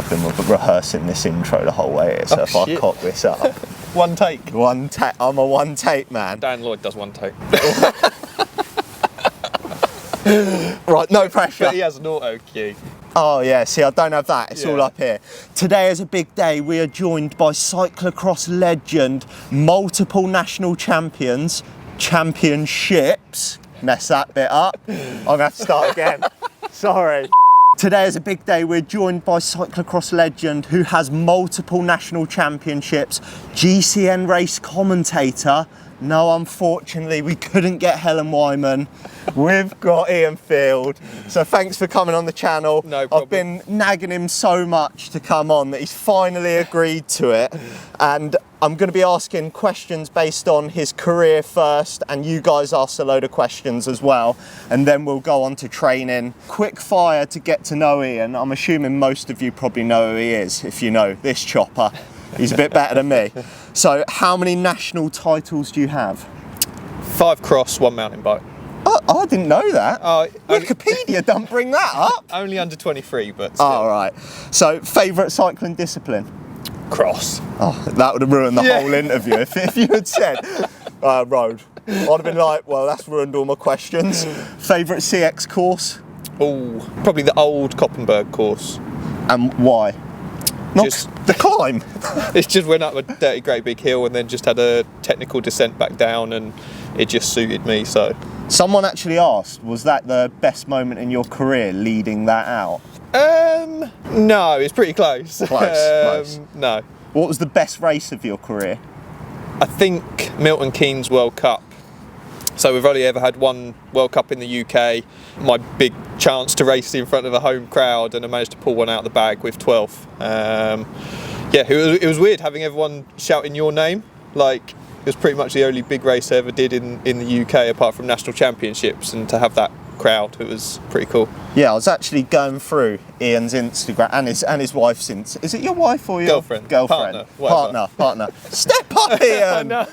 I've been rehearsing this intro the whole way here, so if I cock this up. One take. I'm a one take man. Dan Lloyd does one take. Right, no pressure. But he has an auto cue. Oh yeah, see, I don't have that, it's all up here. Today is a big day. We are joined by cyclocross legend, multiple national championships. Mess that bit up. I'm gonna have to start again. Sorry. Today is a big day. We're joined by cyclocross legend who has multiple national championships, GCN race commentator. No, unfortunately, we couldn't get Helen Wyman. We've got Ian Field. So thanks for coming on the channel. No problem. I've been nagging him so much to come on that he's finally agreed to it. And I'm going to be asking questions based on his career first, and you guys ask a load of questions as well. And then we'll go on to training. Quick fire to get to know Ian. I'm assuming most of you probably know who he is, if you know this chopper. He's a bit better than me. So how many national titles do you have? 5 cross, 1 mountain bike. Oh, I didn't know that. Only, Wikipedia don't bring that up. only under 23, but still. Oh, right. So favourite cycling discipline? Cross. Oh, that would have ruined the whole interview if you had said road. I'd have been like, well, that's ruined all my questions. Favourite CX course? Oh, probably the old Koppenberg course. And why? Not Just the climb. It's just went up a dirty great big hill and then just had a technical descent back down, and it just suited me. So Someone actually asked, was that the best moment in your career, leading that out? No, it's pretty close. Close. No. What was the best race of your career? I think Milton Keynes World Cup. So we've only ever had one World Cup in the UK. My big chance to race in front of a home crowd, and I managed to pull one out of the bag with 12th. It was weird having everyone shouting your name. Like, it was pretty much the only big race I ever did in the UK apart from national championships, and to have that crowd, it was pretty cool. Yeah, I was actually going through Ian's Instagram and his wife's Instagram. Is it your wife or your girlfriend? Partner. Step up, Ian! I know.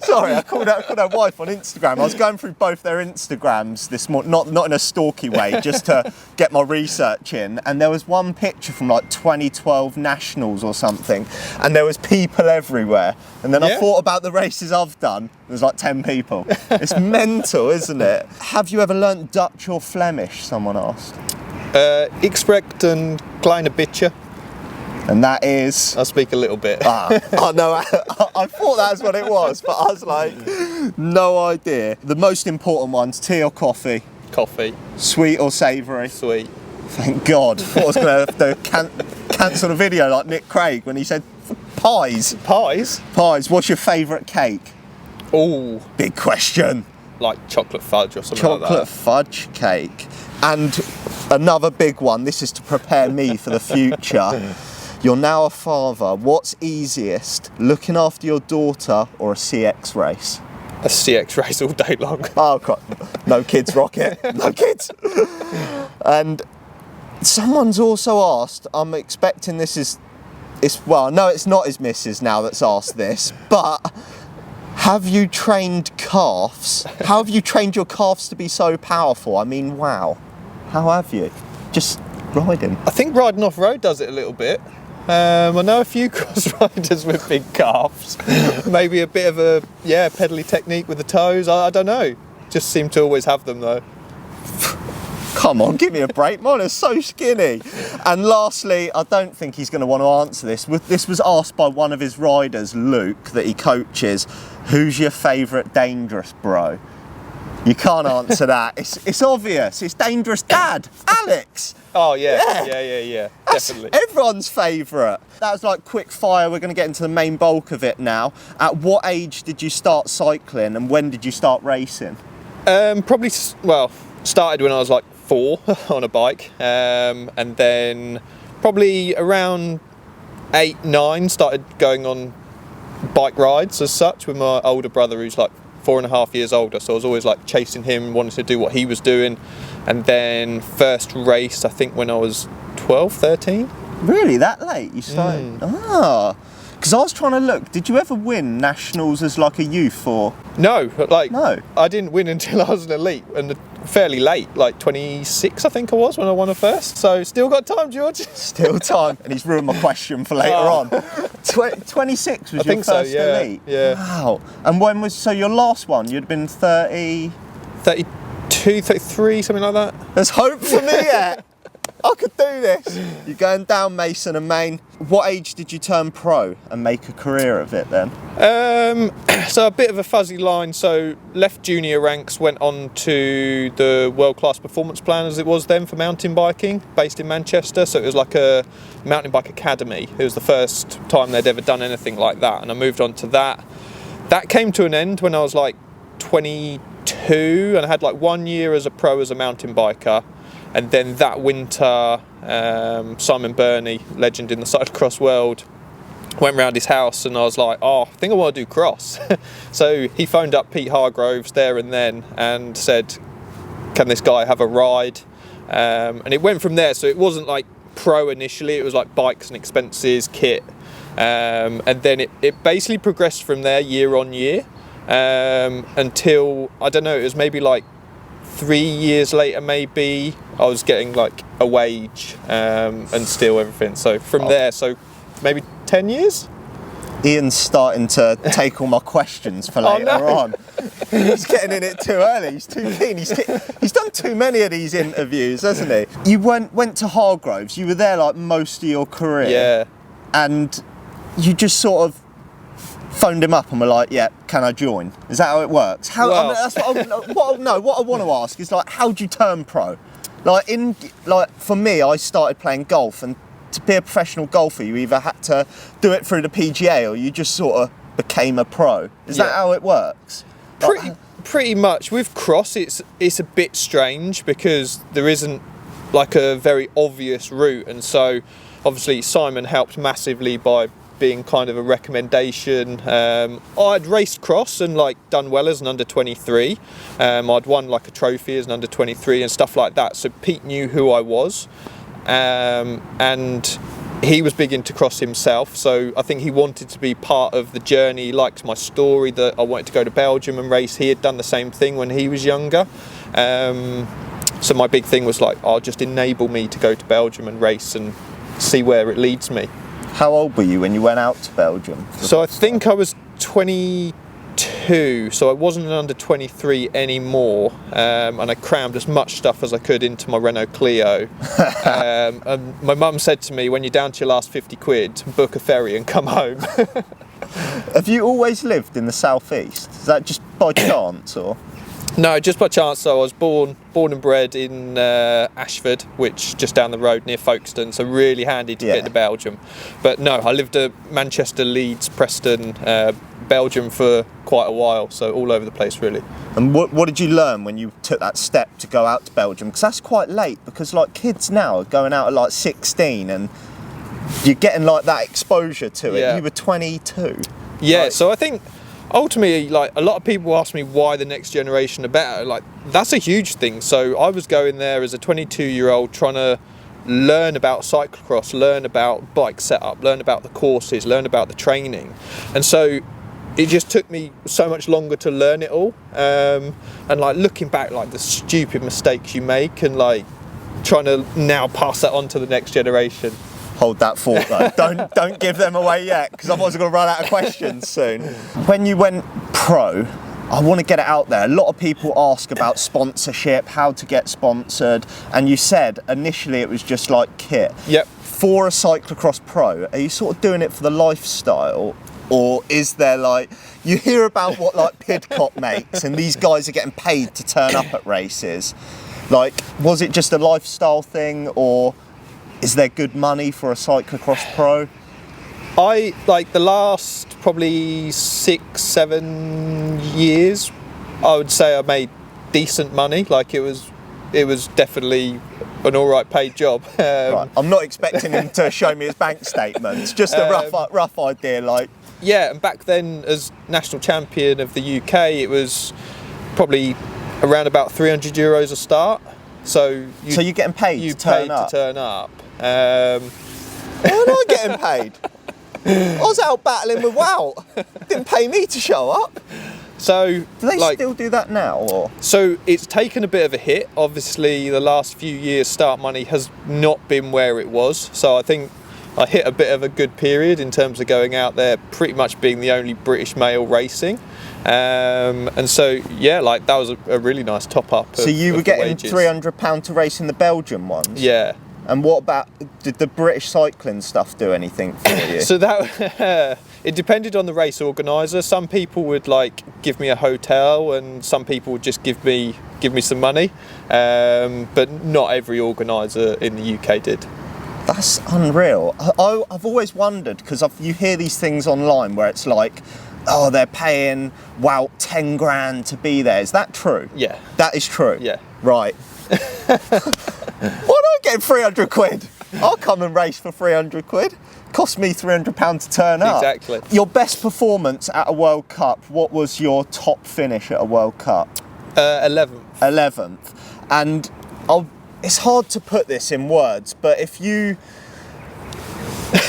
Sorry, I called out wife on Instagram. I was going through both their Instagrams this morning, not in a stalky way, just to get my research in. And there was one picture from like 2012 Nationals or something, and there was people everywhere. And then I thought about the races I've done. There's like 10 people. It's mental, isn't it? Have you ever learnt Dutch or Flemish? Someone asked. Ik spreek een kleine beetje. And that is... I speak a little bit. I know. I thought that's what it was, but I was like, no idea. The most important ones, tea or coffee? Coffee. Sweet or savoury? Sweet. Thank God. I thought I was going to have to cancel the video like Nick Craig when he said pies. Pies? Pies. What's your favourite cake? Oh. Big question. Like chocolate fudge or something like that. Chocolate fudge cake. And another big one, this is to prepare me for the future. You're now a father. What's easiest, looking after your daughter or a CX race? A CX race all day long. Oh, God. No kids, Rocket. No kids. And someone's also asked, I'm expecting this is, well, no, it's not his missus now that's asked this, but have you trained calves? How have you trained your calves to be so powerful? I mean, wow. How have you? Just riding? I think riding off-road does it a little bit. I know a few cross riders with big calves. Maybe a bit of a, pedally technique with the toes. I don't know. Just seem to always have them though. Come on, give me a break. Mine are so skinny. And lastly, I don't think he's going to want to answer this. This was asked by one of his riders, Luke, that he coaches. Who's your favourite dangerous bro? You can't answer that. It's obvious. It's dangerous dad, Alex. Oh yeah. Definitely. That's everyone's favourite. That was like quick fire. We're going to get into the main bulk of it now. At what age did you start cycling, and when did you start racing? Probably, well, started when I was like 4 on a bike, and then probably around 8, 9 started going on bike rides as such with my older brother, who's like 4.5 years older, so I was always like chasing him, wanting to do what he was doing. And then first race, I think when I was 12, 13. Really, that late you started? Because I was trying to look, did you ever win nationals as like a youth or? No, No. I didn't win until I was an elite, and fairly late, like 26 I think I was when I won a first, so still got time, George. Still time, and he's ruined my question for later on. 26 was your first elite? Yeah. Wow. And when was, so your last one, you'd been 30? 32, 33, something like that. There's hope for me yet. I could do this. You're going down Mason and Main. What age did you turn pro and make a career of it then? So a bit of a fuzzy line. So left junior ranks, went on to the World Class Performance Plan as it was then for mountain biking, based in Manchester. So it was like a mountain bike academy. It was the first time they'd ever done anything like that, and I moved on to that. That came to an end when I was like 22, and I had like 1 year as a pro as a mountain biker. And then that winter, Simon Burney, legend in the cyclocross world, went round his house, and I was like, oh, I think I want to do cross. So he phoned up Pete Hargroves there and then and said, can this guy have a ride? And it went from there. So it wasn't like pro initially, it was like bikes and expenses, kit. And then it basically progressed from there year on year until, I don't know, it was maybe like 3 years later maybe, I was getting like a wage and still everything. So from there, so maybe 10 years? Ian's starting to take all my questions for later on. He's getting in it too early. He's too keen. He's done too many of these interviews, hasn't he? You went to Hargroves. You were there like most of your career. Yeah. And you just sort of phoned him up and were like, yeah, can I join? Is that how it works? How? Well, I mean, that's what I want to ask is like, how'd you turn pro? Like for me, I started playing golf, and to be a professional golfer, you either had to do it through the PGA or you just sort of became a pro. Is that how it works? Pretty much. With cross, it's a bit strange because there isn't like a very obvious route, and so obviously Simon helped massively by being kind of a recommendation. I'd raced cross and like done well as an under 23. I'd won like a trophy as an under 23 and stuff like that. So Pete knew who I was, and he was big into cross himself. So I think he wanted to be part of the journey. He liked my story that I wanted to go to Belgium and race. He had done the same thing when he was younger. So my big thing was like, oh, just enable me to go to Belgium and race and see where it leads me. How old were you when you went out to Belgium? So I think I was 22, so I wasn't an under 23 anymore, and I crammed as much stuff as I could into my Renault Clio. And my mum said to me, when you're down to your last 50 quid, book a ferry and come home. Have you always lived in the southeast? Is that just by chance, or? No, just by chance. So I was born and bred in Ashford, which just down the road near Folkestone, so really handy to get to Belgium. But no, I lived at Manchester, Leeds, Preston, Belgium for quite a while, so all over the place really. And what did you learn when you took that step to go out to Belgium? Because that's quite late, because like kids now are going out at like 16 and you're getting like that exposure to it. You were 22. Yeah, like, so I think ultimately, like, a lot of people ask me why the next generation are better. Like, that's a huge thing. So I was going there as a 22-year-old trying to learn about cyclocross, learn about bike setup, learn about the courses, learn about the training. And so it just took me so much longer to learn it all. And like looking back, like the stupid mistakes you make and like trying to now pass that on to the next generation. Hold that thought though. Don't give them away yet, because otherwise we're going to run out of questions soon. When you went pro, I want to get it out there. A lot of people ask about sponsorship, how to get sponsored, and you said initially it was just like kit. Yep. For a cyclocross pro, are you sort of doing it for the lifestyle, or is there like, you hear about what like Pidcock makes, and these guys are getting paid to turn up at races. Like, was it just a lifestyle thing, or is there good money for a cyclocross pro? I like the last probably 6-7 years, I would say I made decent money. Like it was definitely an all right paid job. Right. I'm not expecting him to show me his bank statements, just a rough idea. Like, yeah, and back then as national champion of the UK, it was probably around about €300 a start. So you're getting paid to turn up. Why am I getting paid? I was out battling with Wout. Didn't pay me to show up. So Do they still do that now, or? So it's taken a bit of a hit. Obviously, the last few years, start money has not been where it was. So I think I hit a bit of a good period in terms of going out there, pretty much being the only British male racing. And so, yeah, like that was a really nice top up. So you were getting £300 to race in the Belgian ones? Yeah. And what about, did the British cycling stuff do anything for you? So that it depended on the race organizer. Some people would like give me a hotel, and some people would just give me some money. But not every organizer in the UK did. That's unreal. I've always wondered, because you hear these things online where it's like, oh, they're paying, wow, 10 grand to be there. Is that true? Yeah. That is true? Yeah. Right. Why not get 300 quid? I'll come and race for 300 quid. Cost me £300 to turn up. Exactly. Your best performance at a World Cup, what was your top finish at a World Cup? 11th. 11th. And it's hard to put this in words, but if you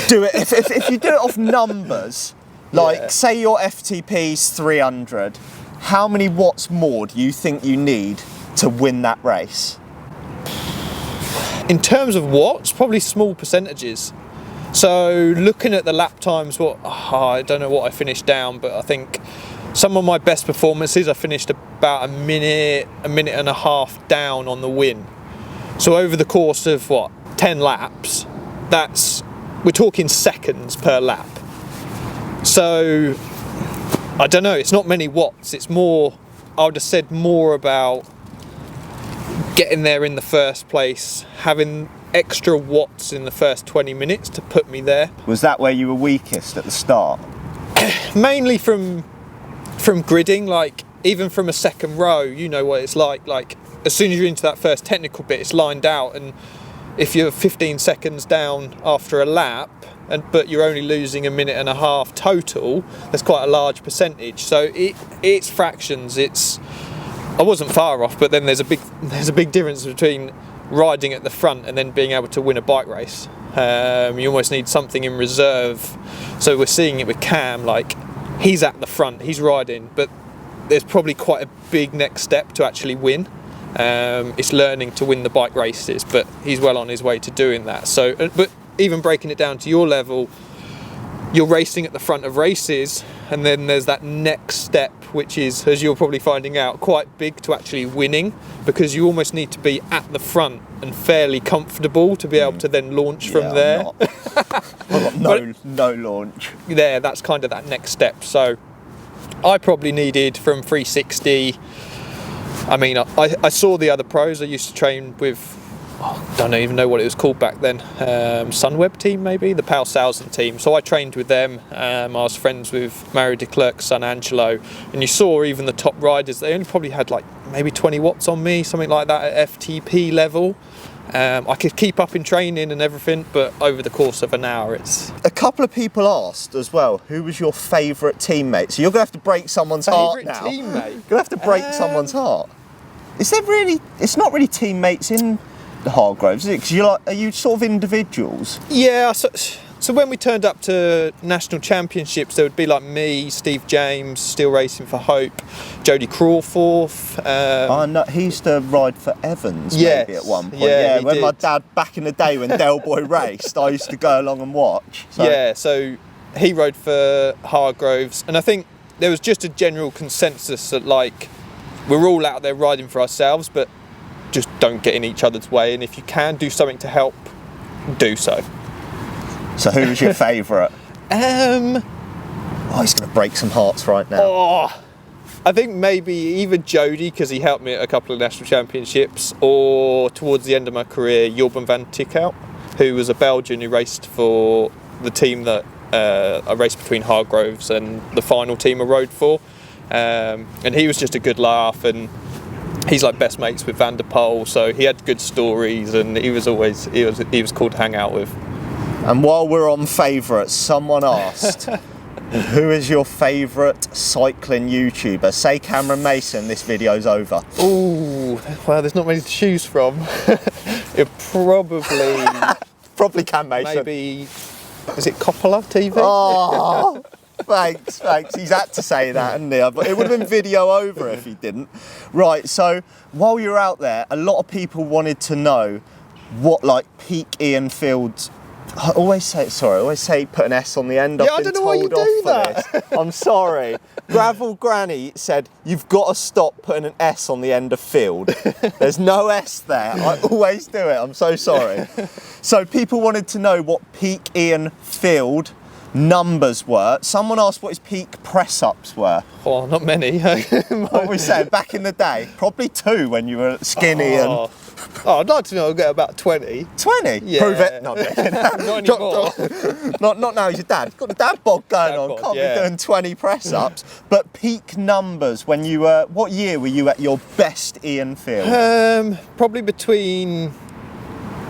do it, if you do it off numbers, like say your FTP's 300, how many watts more do you think you need to win that race? In terms of watts, probably small percentages. So looking at the lap times, I don't know what I finished down, but I think some of my best performances, I finished about a minute and a half down on the win. So over the course of 10 laps, we're talking seconds per lap. So I don't know, it's not many watts, it's more, I would have said more about getting there in the first place, having extra watts in the first 20 minutes to put me there. Was that where you were weakest at the start? Mainly from gridding, like even from a second row, you know what it's like as soon as you're into that first technical bit, it's lined out, and if you're 15 seconds down after a lap, but you're only losing a minute and a half total, that's quite a large percentage. So it's fractions. I wasn't far off, but then there's a big difference between riding at the front and then being able to win a bike race. You almost need something in reserve. So we're seeing it with Cam, like he's at the front, he's riding, but there's probably quite a big next step to actually win. It's learning to win the bike races, but he's well on his way to doing that. So, but even breaking it down to your level, you're racing at the front of races, and then there's that next step, which is, as you're probably finding out, quite big to actually winning, because you almost need to be at the front and fairly comfortable to be able to then launch from there. I've got no launch. There, that's kind of that next step. So I probably needed from 360. I mean, I saw the other pros. I used to train with, I don't even know what it was called back then, Sunweb team maybe, the Pal Salzen team. So I trained with them. I was friends with Mario de Klerk's son Angelo, and you saw even the top riders, they only probably had like maybe 20 watts on me, something like that at FTP level. I could keep up in training and everything, but over the course of an hour it's... A couple of people asked as well, who was your favourite teammate? So you're going to have to break someone's heart now. Favourite teammate? You're going to have to break someone's heart. Is there really... It's not really teammates in the Hargroves, is it? Because are you sort of individuals? Yeah, so when we turned up to national championships, there would be like me, Steve James, still racing for Hope, Jody Crawforth. No, he used to ride for Evans maybe at one point. Yeah, when did. My dad, back in the day when Del Boy raced, I used to go along and watch. So. Yeah, so he rode for Hargroves, and I think there was just a general consensus that like we're all out there riding for ourselves, but just don't get in each other's way, and if you can do something to help, do so. So who was your favourite? Oh, he's going to break some hearts right now. Oh, I think maybe either Jody, because he helped me at a couple of national championships, or towards the end of my career, Jorben van Tikhout, who was a Belgian who raced for the team that I raced between Hargroves and the final team I rode for. And he was just a good laugh, and he's like best mates with Van der Poel, so he had good stories, and he was cool to hang out with. And while we're on favourites, someone asked, who is your favourite cycling YouTuber? Say Cameron Mason, this video's over. Ooh, well, there's not many to choose from. It probably Cam Mason. maybe, is it Coppola TV? Oh, Thanks. He's had to say that, hadn't he? But it would have been video over if he didn't. Right, so while you're out there, a lot of people wanted to know what like peak Ian Fields. I always say put an S on the end. Yeah, I don't know why you do that. I'm sorry. Gravel Granny said, you've got to stop putting an S on the end of field. There's no S there. I always do it. I'm so sorry. So people wanted to know what peak Ian Field numbers were. Someone asked what his peak press-ups were. Oh, not many. What were we saying? Back in the day? Probably 2 when you were skinny and... Oh, I'd like to know I'll get about 20. 20? Yeah. Prove it. No, Not anymore. not now, he's your dad. He's got the dad bod going Dad on. bod, Can't yeah. be doing 20 press-ups. But peak numbers, when you were... What year were you at your best Ian Field? Probably between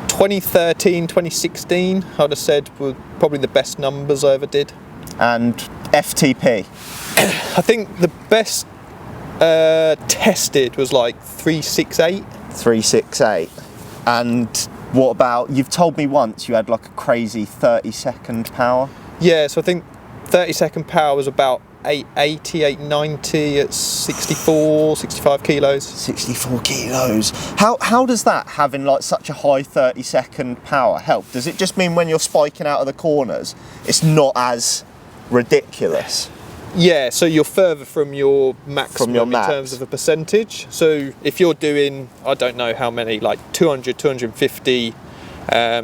2013, 2016, I'd have said were probably the best numbers I ever did. And FTP? I think the best tested was like 368. 368. And what about, you've told me once you had like a crazy 30-second power? Yeah, so I think 30-second power was about 880, 890 at 65 kilos. 64 kilos. How does that, having like such a high 30-second power, help? Does it just mean when you're spiking out of the corners, it's not as ridiculous? Yeah, so you're further from your maximum in terms of a percentage. So if you're doing, I don't know how many, like 200, 250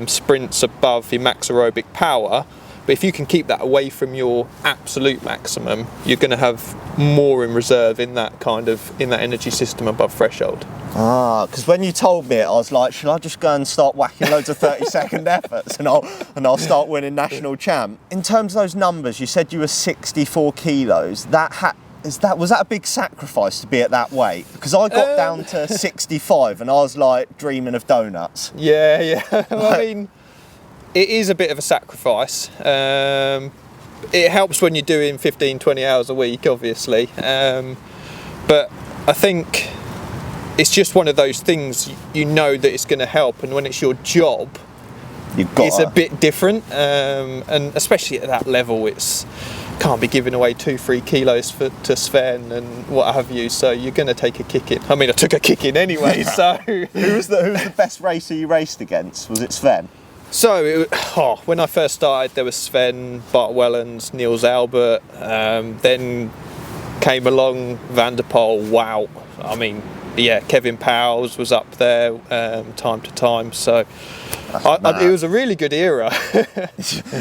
sprints above your max aerobic power, but if you can keep that away from your absolute maximum, you're going to have more in reserve in that energy system above threshold. Ah, because when you told me it, I was like, should I just go and start whacking loads of 30-second efforts and I'll start winning national champ? In terms of those numbers, you said you were 64 kilos. Was that a big sacrifice to be at that weight? Because I got down to 65 and I was like dreaming of donuts. Yeah. Well, I mean, it is a bit of a sacrifice. It helps when you're doing 15, 20 hours a week, obviously. But I think it's just one of those things, you know that it's going to help, and when it's your job, it's a bit different. And especially at that level, can't be giving away 2-3 kilos to Sven and what have you, so you're going to take a kick in. I mean, I took a kick in anyway, so... Who was the best racer you raced against? Was it Sven? So, when I first started, there was Sven, Bart Wellens, Niels Albert, then came along Van der Poel, wow. I mean, yeah, Kevin Powles was up there time to time, so it was a really good era.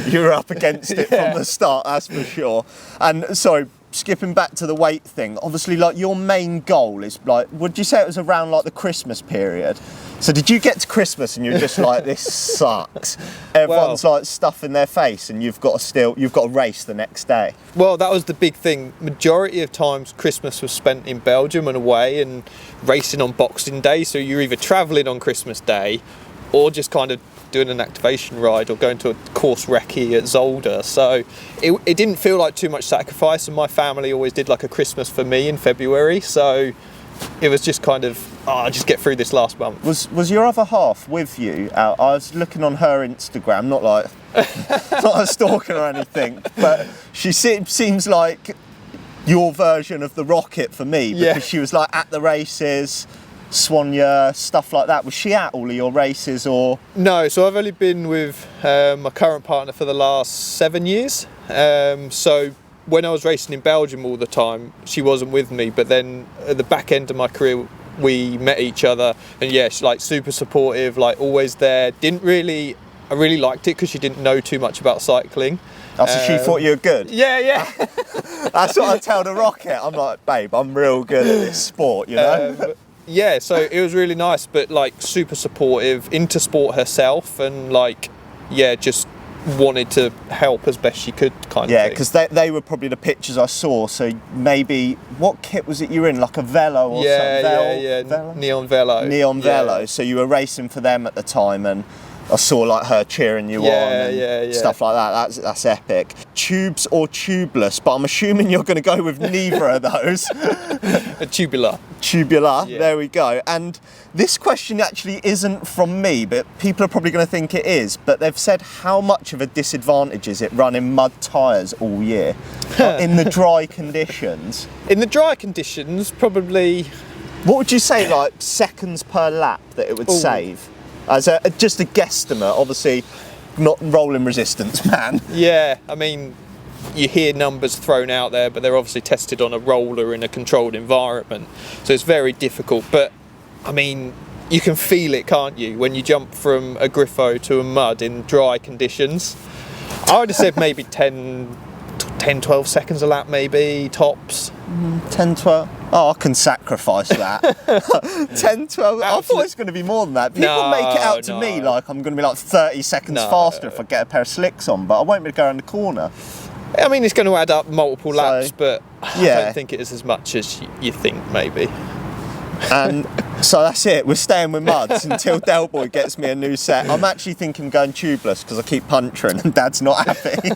You were up against it from the start, that's for sure. And so, skipping back to the weight thing, obviously, like, your main goal is, like, would you say it was around, like, the Christmas period? So did you get to Christmas and you're just like, this sucks? Everyone's like stuffing their face and you've got to race the next day. Well, that was the big thing. Majority of times Christmas was spent in Belgium and away and racing on Boxing Day. So you're either travelling on Christmas Day or just kind of doing an activation ride or going to a course recce at Zolder. So it didn't feel like too much sacrifice, and my family always did like a Christmas for me in February. So it was just kind of, just get through this last month. Was your other half with you? I was looking on her Instagram, not like not a stalker or anything, but she seems like your version of the Rocket for me, because she was like at the races, Swanya, stuff like that. Was she at all of your races or? No, so I've only been with my current partner for the last 7 years. So when I was racing in Belgium all the time, she wasn't with me, but then at the back end of my career, we met each other, and she's like super supportive, like always there. I really liked it because she didn't know too much about cycling. Oh, so she thought you were good? Yeah. That's what I tell the Rocket. I'm like, babe, I'm real good at this sport, you know? So it was really nice, but like super supportive, into sport herself, and like, just wanted to help as best she could, kind of thing. Yeah, because they were probably the pictures I saw. So maybe, what kit was it you were in? Like a Velo or something? Velo? Neon Velo. Neon Velo. So you were racing for them at the time, and I saw like her cheering you on and stuff like that. That's epic. Tubes or tubeless, but I'm assuming you're going to go with neither of those. Tubular. Tubular, Yeah. there we go. And this question actually isn't from me, but people are probably going to think it is. But they've said, how much of a disadvantage is it running mud tyres all year in the dry conditions? In the dry conditions, probably... What would you say, like seconds per lap that it would save? As just a guesstimate, obviously not rolling resistance, man. Yeah, I mean, you hear numbers thrown out there, but they're obviously tested on a roller in a controlled environment. So it's very difficult. But, I mean, you can feel it, can't you, when you jump from a Griffo to a mud in dry conditions. I would have said maybe 10, 12 seconds a lap, maybe, tops. 10, 12. Oh, I can sacrifice that. 10, 12. I thought it was going to be more than that. People make it out to me like I'm going to be like 30 seconds faster if I get a pair of slicks on, but I won't be able to go around the corner. I mean, it's going to add up multiple laps, but I yeah. don't think it is as much as you think, maybe. And so that's it. We're staying with muds until Del Boy gets me a new set. I'm actually thinking of going tubeless because I keep puncturing and Dad's not happy.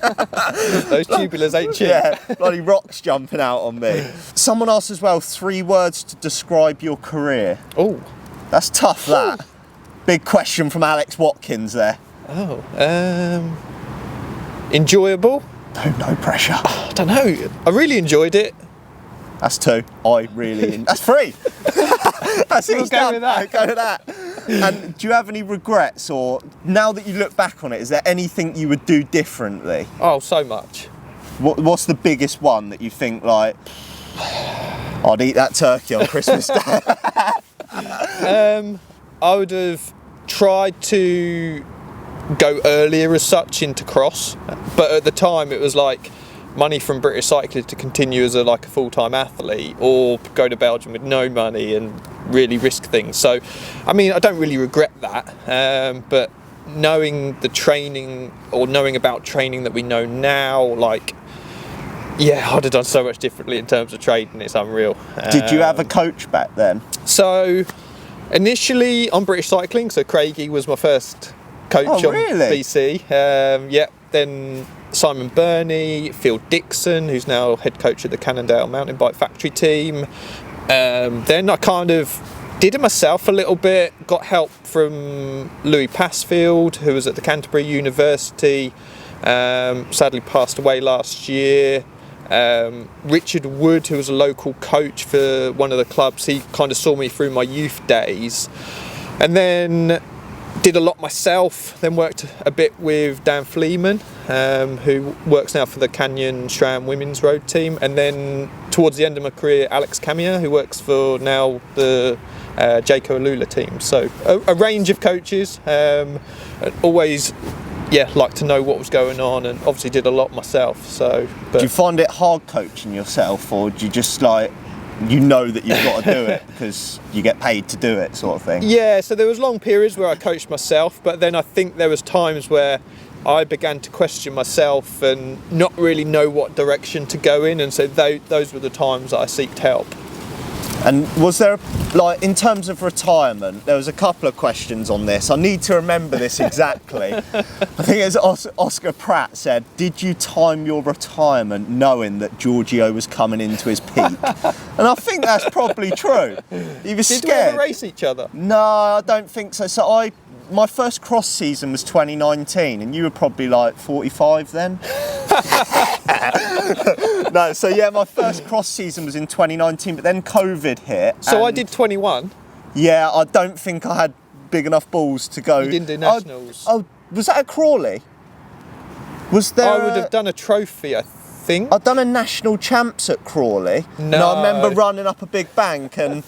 Those tubulars ain't cheap. Yeah, bloody rocks jumping out on me. Someone asked as well, 3 words to describe your career. Oh. That's tough, that. Big question from Alex Watkins there. Oh. Enjoyable? No pressure. I don't know. I really enjoyed it. That's 2. That's 3. That's it. We'll go with that. Go with that. And do you have any regrets, or now that you look back on it, is there anything you would do differently? Oh, so much. What's the biggest one that you think, like, I'd eat that turkey on Christmas Day? I would have tried to go earlier as such into cross, but at the time it was like money from British Cyclists to continue as a full-time athlete, or go to Belgium with no money and really risk things. So, I mean, I don't really regret that, but knowing the training, or knowing about training that we know now, yeah, I'd have done so much differently in terms of trading. It's unreal. Did you have a coach back then? So, initially on British Cycling, so Craigie was my first coach on BC. Then Simon Burney, Phil Dixon, who's now head coach at the Cannondale mountain bike factory team. Then I kind of did it myself a little bit, got help from Louis Passfield, who was at the Canterbury University, sadly passed away last year. Richard Wood, who was a local coach for one of the clubs, he kind of saw me through my youth days. And then did a lot myself, then worked a bit with Dan Fleeman, who works now for the Canyon Strand Women's Road team, and then towards the end of my career, Alex Camia, who works for now the Jayco Alula team. So a range of coaches, always like to know what was going on, and obviously did a lot myself. So, do you find it hard coaching yourself, or do you just you know that you've got to do it because you get paid to do it, sort of thing? Yeah, so there was long periods where I coached myself, but then I think there was times where I began to question myself and not really know what direction to go in, and so those were the times that I sought help. And was there, in terms of retirement, there was a couple of questions on this. I need to remember this exactly. I think it was Oscar Pratt said, did you time your retirement knowing that Giorgio was coming into his peak? And I think that's probably true. He was scared. Did we ever race each other? No, I don't think so. So my first cross season was 2019, and you were probably 45 then. No, so yeah, my first cross season was in 2019, but then COVID hit. So I did 21. Yeah, I don't think I had big enough balls to go. You didn't do nationals. Oh, was that at Crawley? Was there? I would have done a trophy, I think. I'd done a national champs at Crawley. No. And I remember running up a big bank, and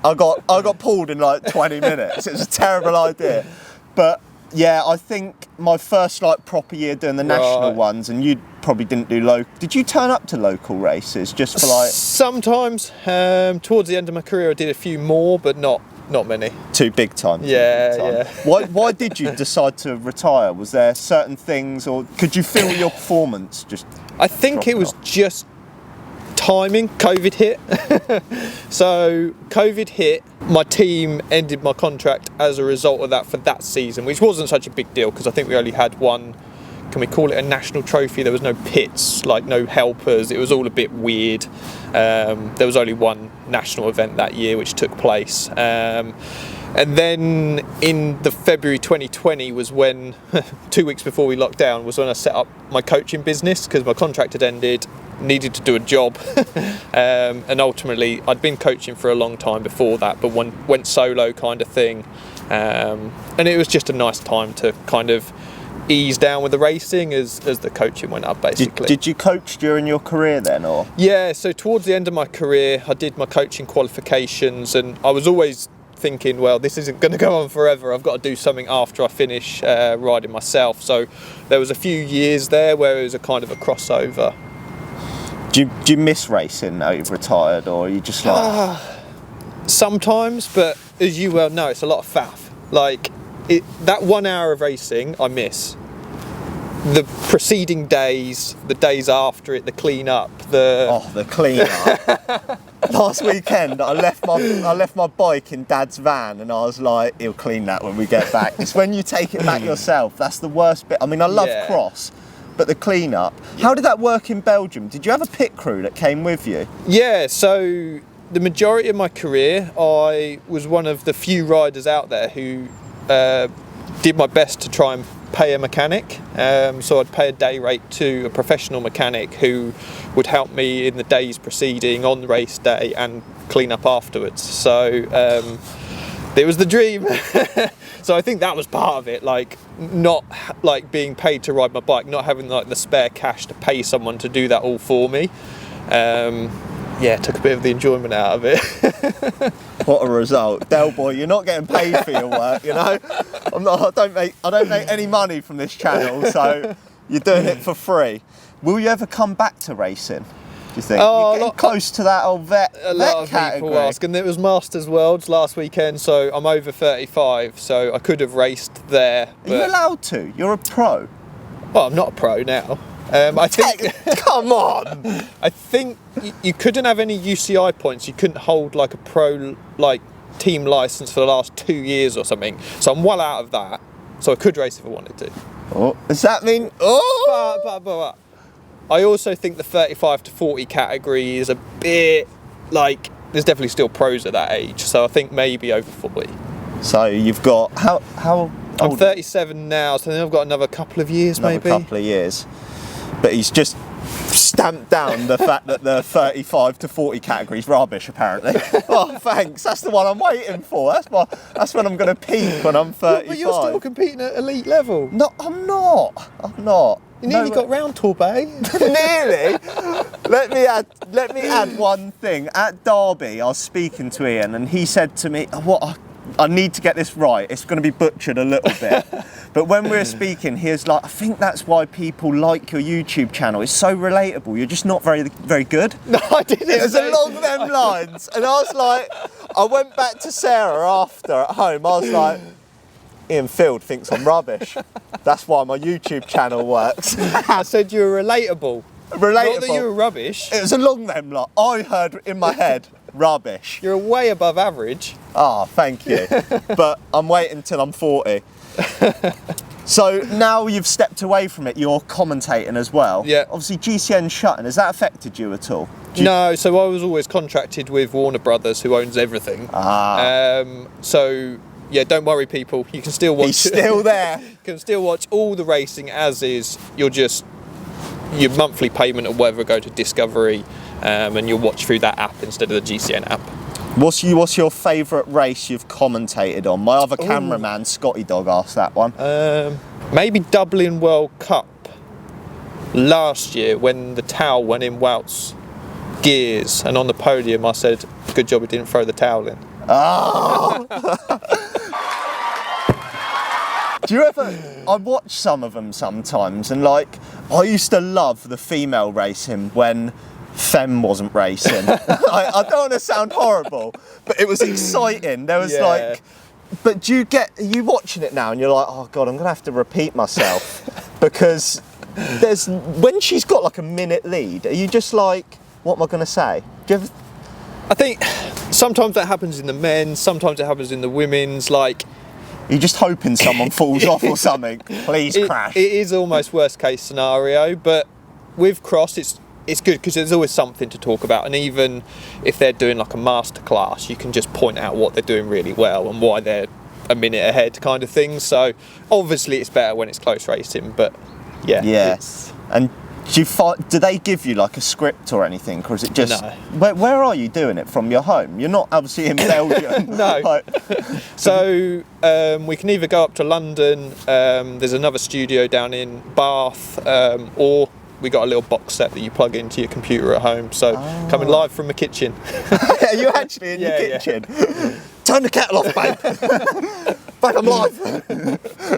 I got pulled in 20 minutes. It was a terrible idea. But yeah, I think my first proper year doing the national ones, and you probably didn't do local. Did you turn up to local races just for Sometimes. Towards the end of my career, I did a few more, but not many. Too big time. Yeah. Why did you decide to retire? Was there certain things, or could you feel your performance just? I think it was just timing, COVID hit. So COVID hit, my team ended my contract as a result of that for that season, which wasn't such a big deal because I think we only had one, can we call it a national trophy? There was no pits, like no helpers, it was all a bit weird. There was only one national event that year which took place. And then in the February 2020 was when, 2 weeks before we locked down, was when I set up my coaching business because my contract had ended, needed to do a job. And ultimately, I'd been coaching for a long time before that, but went solo kind of thing. And it was just a nice time to kind of ease down with the racing as the coaching went up, basically. Did you coach during your career then, or? Yeah, so towards the end of my career, I did my coaching qualifications, and I was always thinking, well, this isn't going to go on forever. I've got to do something after I finish riding myself. So there was a few years there where it was a kind of a crossover. Do you miss racing now you've retired, or are you just like... Sometimes, but as you well know, it's a lot of faff. Like, that 1 hour of racing, I miss. The preceding days, the days after it, the clean up, the clean up. Last weekend, I left my bike in Dad's van, and I was like, he'll clean that when we get back. It's when you take it back yourself, that's the worst bit. I mean, I love cross, but the clean up. How did that work in Belgium? Did you have a pit crew that came with you? Yeah, so the majority of my career, I was one of the few riders out there who did my best to try and pay a mechanic. So I'd pay a day rate to a professional mechanic who would help me in the days preceding, on the race day, and clean up afterwards. So it was the dream. So I think that was part of it, like not like being paid to ride my bike, not having like the spare cash to pay someone to do that all for me. Yeah, took a bit of the enjoyment out of it. What a result. Del boy, you're not getting paid for your work, you know? I don't make any money from this channel, so you're doing it for free. Will you ever come back to racing, do you think? You're getting close to that old vet category. People ask, and it was Masters Worlds last weekend, so I'm over 35, so I could have raced there. Are you allowed to? You're a pro. Well, I'm not a pro now. I think. Come on. I think you couldn't have any UCI points. You couldn't hold like a pro team license for the last 2 years or something. So I'm well out of that. So I could race if I wanted to. Oh, does that mean? Oh. But I also think the 35 to 40 category is a bit like there's definitely still pros at that age. So I think maybe over 40. So you've got how? I'm 37 now, so then I've got another couple of years, maybe. Another couple of years. But he's just stamped down the fact that the 35 to 40 category is rubbish, apparently. Oh, thanks. That's the one I'm waiting for. That's when I'm going to peak, when I'm 35. But you're still competing at elite level. No, I'm not. You nearly got round Torbay. Nearly. Let me add one thing. At Derby, I was speaking to Ian, and he said to me, I need to get this right. It's going to be butchered a little bit. But when we were speaking, he was like, I think that's why people like your YouTube channel. It's so relatable. You're just not very, very good. No, I didn't. It was along them lines. And I was like, I went back to Sarah after at home. I was like, Ian Field thinks I'm rubbish. That's why my YouTube channel works. I said you were relatable. Relatable. Not that you were rubbish. It was along them lines. I heard in my head, rubbish. You're way above average. Ah, thank you. But I'm waiting till I'm 40. So now you've stepped away from it, you're commentating as well. Yeah. Obviously GCN shutting, has that affected you at all? No, so I was always contracted with Warner Brothers, who owns everything. So yeah, don't worry people, you can still watch. He's still there. You can still watch all the racing as is. Your monthly payment or whatever go to Discovery, and you'll watch through that app instead of the GCN app. What's your favourite race you've commentated on? My other cameraman, Scotty Dog, asked that one. Maybe Dublin World Cup last year when the towel went in Wout's gears, and on the podium I said, good job he didn't throw the towel in. Oh! Do you ever, I watch some of them sometimes, and like, I used to love the female racing when Femme wasn't racing. I don't want to sound horrible, but it was exciting. There was but are you watching it now and you're like, oh God, I'm gonna have to repeat myself because when she's got like a minute lead, are you just like, What am I going to say? Do you ever... I think sometimes that happens in the men's, sometimes it happens in the women's. Like, you're just hoping someone falls off or something. Please crash. It is almost worst case scenario, but with cross, it's good because there's always something to talk about. And even if they're doing like a masterclass, you can just point out what they're doing really well and why they're a minute ahead, kind of thing. So obviously, it's better when it's close racing. But yeah. Yes. And do they give you like a script or anything, or is it just... No. Where are you doing it from? Your home? You're not obviously in Belgium. No. So we can either go up to London, there's another studio down in Bath, or we got a little box set that you plug into your computer at home. So coming live from the kitchen. Are you actually in your kitchen? Yeah. Turn the kettle off, babe. Babe, I'm live.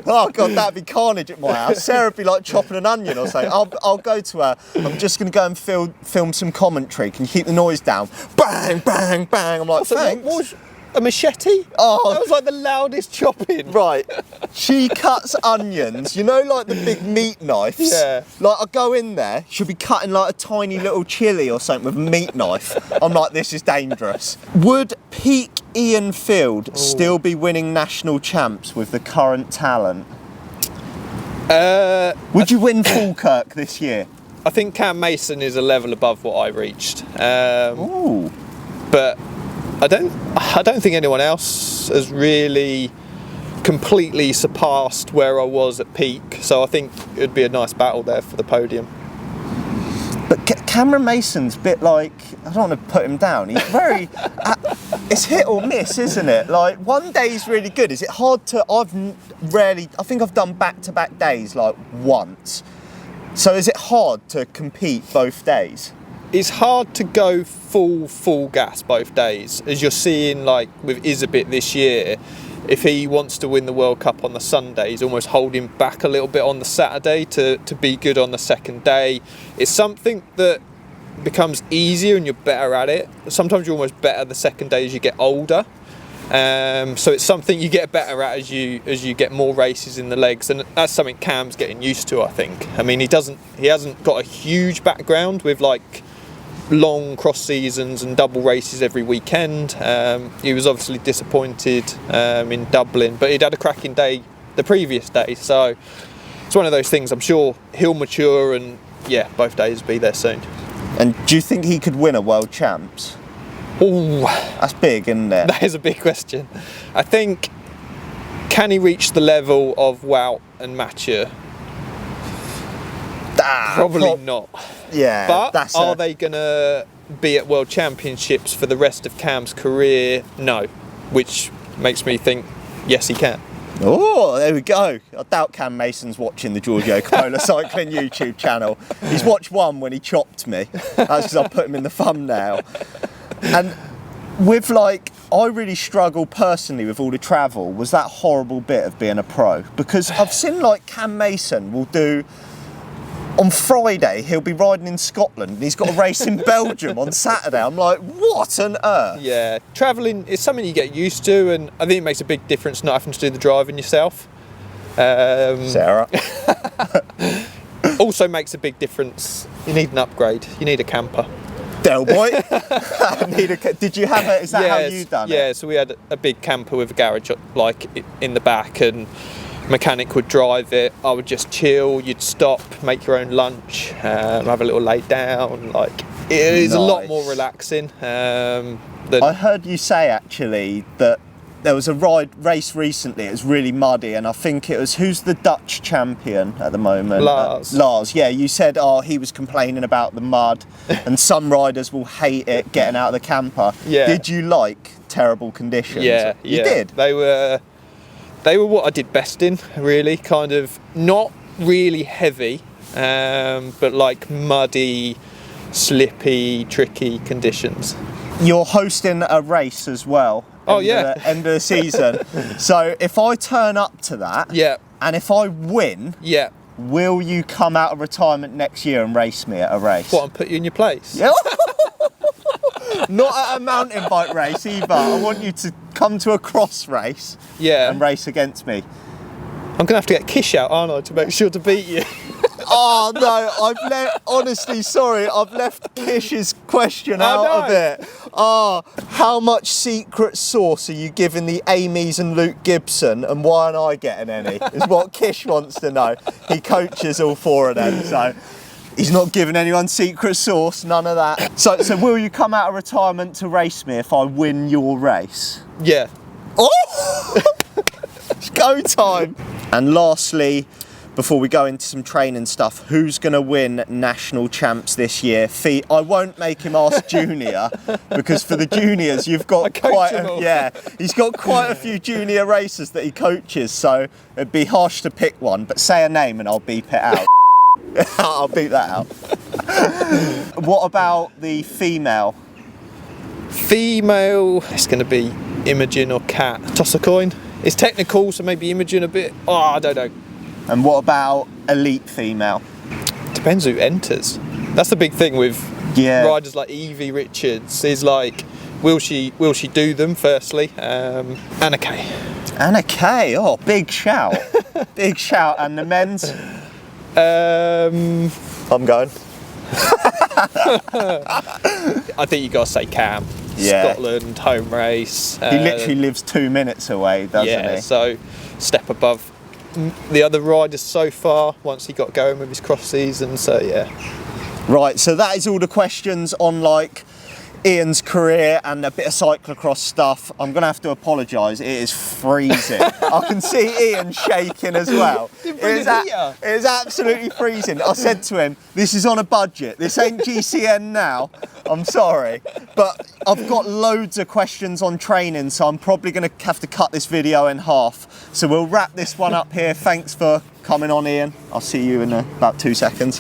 Oh God, that'd be carnage at my house. Sarah'd be like chopping an onion or something. I'll go to her. I'm just going to go and film some commentary. Can you keep the noise down? Bang, bang, bang. I'm like, thanks. What was a machete? Oh, that was like the loudest chopping. Right. She cuts onions, you know, like the big meat knives. Yeah. Like I go in there, she'll be cutting like a tiny little chili or something with a meat knife. I'm like, this is dangerous. Would peak Ian Field still be winning national champs with the current talent? Would you win Falkirk this year? I think Cam Mason is a level above what I reached. Ooh. But I don't think anyone else has really completely surpassed where I was at peak. So I think it'd be a nice battle there for the podium. But Cameron Mason's a bit like, I don't want to put him down, he's very, it's hit or miss, isn't it? Like, one day he's really good. Is it hard to, I think I've done back-to-back days like once. So is it hard to compete both days? It's hard to go full gas both days, as you're seeing like with Isabit this year. If he wants to win the World Cup on the Sunday, he's almost holding back a little bit on the Saturday to be good on the second day. It's something that becomes easier and you're better at it. Sometimes you're almost better the second day as you get older. So it's something you get better at as you get more races in the legs, and that's something Cam's getting used to, I think. I mean, he hasn't got a huge background with like long cross seasons and double races every weekend. He was obviously disappointed in Dublin, but he'd had a cracking day the previous day, so it's one of those things. I'm sure he'll mature, and yeah, both days will be there soon. And do you think he could win a world champs? Oh, that's big, isn't it? That is a big question. I think, can he reach the level of Wout and Mathieu? Probably not. Yeah, but are they going to be at World Championships for the rest of Cam's career? No, which makes me think, yes, he can. Oh, there we go. I doubt Cam Mason's watching the Giorgio Coppola Cycling YouTube channel. He's watched one when he chopped me. That's because I put him in the thumbnail. And with like, I really struggle personally with all the travel. Was that horrible bit of being a pro? Because I've seen like Cam Mason will do, on Friday he'll be riding in Scotland and he's got a race in Belgium on Saturday. I'm like, what on earth? Yeah, travelling is something you get used to, and I think it makes a big difference not having to do the driving yourself. Sarah. Also makes a big difference. You need an upgrade. You need a camper. Del boy. Did you have it? Is that how you done it? Yeah, so we had a big camper with a garage like in the back, and mechanic would drive it. I would just chill. You'd stop, make your own lunch, have a little lay down. Like, it is a lot more relaxing. I heard you say actually that there was a race recently. It was really muddy, and I think it was, who's the Dutch champion at the moment? Lars. Lars. Yeah, you said, he was complaining about the mud, and some riders will hate it getting out of the camper. Yeah. Did you like terrible conditions? Yeah, you did. They were what I did best in, really. Kind of not really heavy, but like muddy, slippy, tricky conditions. You're hosting a race as well. Oh yeah, end of the season. So if I turn up to that, yeah, and if I win, yeah, will you come out of retirement next year and race me at a race? What, and put you in your place? Yeah. Not at a mountain bike race either. I want you to come to a cross race, yeah, and race against me. I'm going to have to get Kish out, aren't I, to make sure to beat you? Oh no, honestly, sorry, I've left Kish's question out of it. Oh, how much secret sauce are you giving the Amy's and Luke Gibson, and why aren't I getting any? Is what Kish wants to know. He coaches all 4 of them, so he's not giving anyone secret sauce, none of that. So will you come out of retirement to race me if I win your race? Yeah. Oh! It's go time. And lastly, before we go into some training stuff, who's going to win national champs this year? I won't make him ask junior, because for the juniors you've got he's got quite a few junior racers that he coaches, so it'd be harsh to pick one, but say a name and I'll beep it out. I'll beep that out. What about the female? Female, it's going to be Imogen or Kat. Toss a coin. It's technical, so maybe Imogen a bit. Oh, I don't know. And what about elite female? Depends who enters. That's the big thing with riders like Evie Richards. Is like, will she do them? Firstly, Anna Kay. Anna Kay. Oh, big shout, big shout. And the men's. I'm going. I think you got to say Cam. Yeah. Scotland home race. He literally lives 2 minutes away, doesn't he? So step above the other riders so far once he got going with his cross season, so yeah. Right, so that is all the questions on like Ian's career and a bit of cyclocross stuff. I'm gonna have to apologise, it is freezing. I can see Ian shaking as well. It is absolutely freezing. I said to him, this is on a budget, this ain't GCN now, I'm sorry. But I've got loads of questions on training, so I'm probably gonna have to cut this video in half. So we'll wrap this one up here. Thanks for coming on, Ian. I'll see you in about 2 seconds.